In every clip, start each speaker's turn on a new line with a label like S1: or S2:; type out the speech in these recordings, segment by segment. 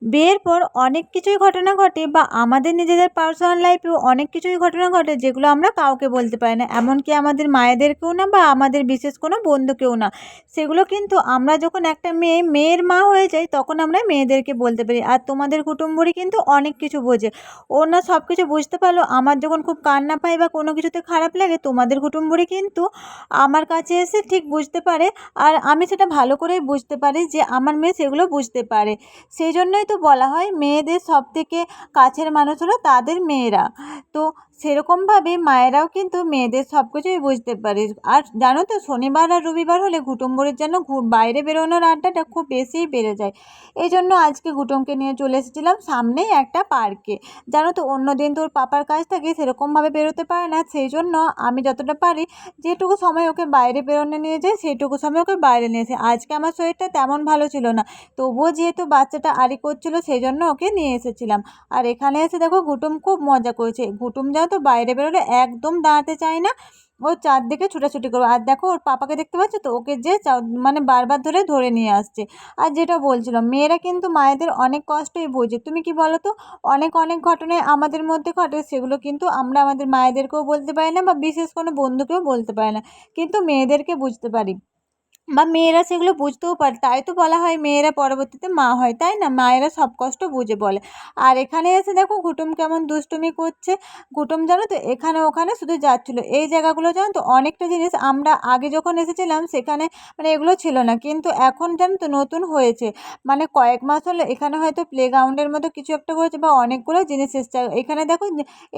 S1: বিয়ের পর অনেক কিছুই ঘটনা ঘটে বা আমাদের নিজেদের পার্সোনাল লাইফেও অনেক কিছুই ঘটনা ঘটে যেগুলো আমরা কাউকে বলতে পারি না, এমনকি আমাদের মায়েদেরকেও না বা আমাদের বিশেষ কোনো বন্ধুকেও না। সেগুলো কিন্তু আমরা যখন একটা মেয়ের মা হয়ে যাই তখন আমরা মেয়েদেরকে বলতে পারি। আর তোমাদের কুটুম্বরই কিন্তু অনেক কিছু বোঝে। ও না সব কিছু বুঝতে পারলো, আমার যখন খুব কান্না পায় বা কোনো কিছুতে খারাপ লাগে তোমাদের কুটুম্বরই কিন্তু আমার কাছে এসে ঠিক বুঝতে পারে। আর আমি সেটা ভালো করেই বুঝতে পারি যে আমার মেয়ে সেগুলো বুঝতে পারে। সেই জন্যই তো বলা হয় মেয়েদের সবথেকে কাছের মানুষ হলো তাদের মেয়েরা। তো সেরকমভাবে মায়েরাও কিন্তু মেয়েদের সব কিছুই বুঝতে পারে। আর জানো তো শনিবার আর রবিবার হলে কুটুম্বরের যেন বাইরে বেরোনোর আড্ডাটা খুব বেশিই বেড়ে যায়। এই জন্য আজকে কুটুমকে নিয়ে চলে এসেছিলাম সামনেই একটা পার্কে। জানো তো অন্য দিন তোর পাপার কাজ থাকে সেরকমভাবে বেরোতে পারে না, সেই জন্য আমি যতটা পারি যেটুকু সময় ওকে বাইরে বেরোনো নিয়ে যাই সেইটুকু সময় ওকে বাইরে নিয়ে আসি। আজকে আমার শরীরটা তেমন ভালো ছিল না, তবুও যেহেতু বাচ্চাটা আড়ি করছিল সেই জন্য ওকে নিয়ে এসেছিলাম। আর এখানে এসে দেখো ঘুটুম খুব মজা করেছে। ঘুটুম জানো তো বাইরে বেরোলে একদম দাঁড়াতে চায় না, ও চারদিকে ছুটাছুটি করবে। আর দেখো ওর পাপাকে দেখতে পাচ্ছ তো, ওকে যে মানে বারবার ধরে ধরে নিয়ে আসছে। আর যেটা বলছিলাম মেয়েরা কিন্তু মায়েদের অনেক কষ্টই বোঝে। তুমি কি বলো তো, অনেক অনেক ঘটনায় আমাদের মধ্যে ঘটে সেগুলো কিন্তু আমরা আমাদের মায়েদেরকেও বলতে পারি না বা বিশেষ কোনো বন্ধুকেও বলতে পারি না, কিন্তু মেয়েদেরকে বুঝতে পারি বা মেয়েরা সেগুলো বুঝতেও পারে। তাই তো বলা হয় মেয়েরা পরবর্তীতে মা হয়, তাই না? মায়েরা সব কষ্ট বুঝে বলে। আর এখানে এসে দেখো ঘুটুম কেমন দুষ্টুমি করছে। ঘুটুম জানো তো এখানে ওখানে শুধু যাচ্ছিলো। এই জায়গাগুলো জানো তো অনেকটা জিনিস আমরা আগে যখন এসেছিলাম সেখানে মানে এগুলো ছিল না, কিন্তু এখন জানো তো নতুন হয়েছে। মানে কয়েক মাস হলো এখানে হয়তো প্লেগ্রাউন্ডের মতো কিছু একটা করেছে বা অনেকগুলো জিনিস এসছে। এখানে দেখো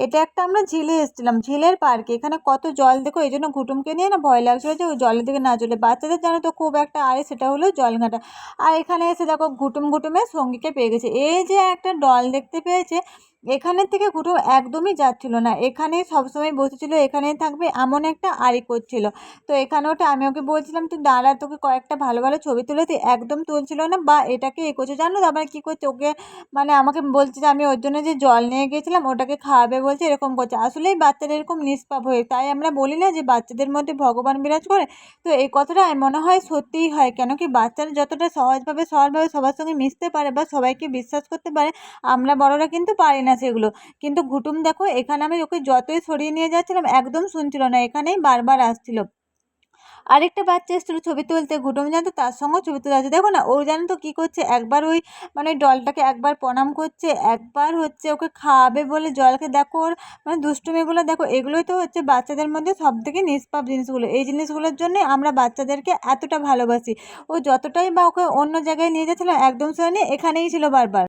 S1: এটা একটা আমরা ঝিলে এসেছিলাম, ঝিলের পার্কে। এখানে কত জল দেখো, এই জন্য ঘুটুমকে নিয়ে না ভয় লাগছিলো যে ওই জলের দিকে না চলে। বাচ্চাদের জানো তো খুব একটা আরে সেটা হলো জল ঘাঁটা। আর এখানে এসে দেখো ঘুটুমের সঙ্গীকে পেয়ে গেছে। এই যে একটা ডল দেখতে পেয়েছে, এখানের থেকে ঘুটুম একদমই যাচ্ছিল না, এখানেই সবসময় বসেছিল, এখানেই থাকবে এমন একটা আড়ি করছিল। তো এখানে ওটা আমি ওকে বলছিলাম তুই দাঁড়া, তোকে কয়েকটা ভালো ভালো ছবি তুলে দিই, একদম তুলছিল না বা এটাকে এ করছে। জানো তো আবার কী করছে, ওকে মানে আমাকে বলছে যে আমি ওর জন্য যে জল নিয়ে গিয়েছিলাম ওটাকে খাওয়াবে বলছে, এরকম করছে। আসলেই বাচ্চারা এরকম নিষ্পাপ হয়ে, তাই আমরা বলি না যে বাচ্চাদের মধ্যে ভগবান বিরাজ করে। তো এই কথাটা মনে হয় সত্যিই হয়, কেন কি বাচ্চারা যতটা সহজভাবে সরলভাবে সবার সঙ্গে মিশতে পারে বা সবাইকে বিশ্বাস করতে পারে, আমরা বড়রা কিন্তু পারি না সেগুলো। কিন্তু ঘুটুম দেখো এখানে আমি ওকে যতই সরিয়ে নিয়ে যাচ্ছিলাম একদম শুনছিল না, এখানেই বারবার আসছিল। আরেকটা বাচ্চা এসেছিলো ছবি তুলতে, ঘুটুম জানো তো তার সঙ্গেও ছবি তুলে আছে। দেখো না ও জানো তো কী করছে, একবার ওই মানে ওই ডলটাকে একবার প্রণাম করছে, একবার হচ্ছে ওকে খাওয়াবে বলে জলকে দেখো ওর মানে দুষ্টুমিগুলো দেখো। এগুলোই তো হচ্ছে বাচ্চাদের মধ্যে সবথেকে নিষ্পাপ জিনিসগুলো। এই জিনিসগুলোর জন্যই আমরা বাচ্চাদেরকে এতটা ভালোবাসি। ও যতটাই বা ওকে অন্য জায়গায় নিয়ে যাচ্ছিলাম একদম সরে নিয়ে এখানেই ছিল বারবার।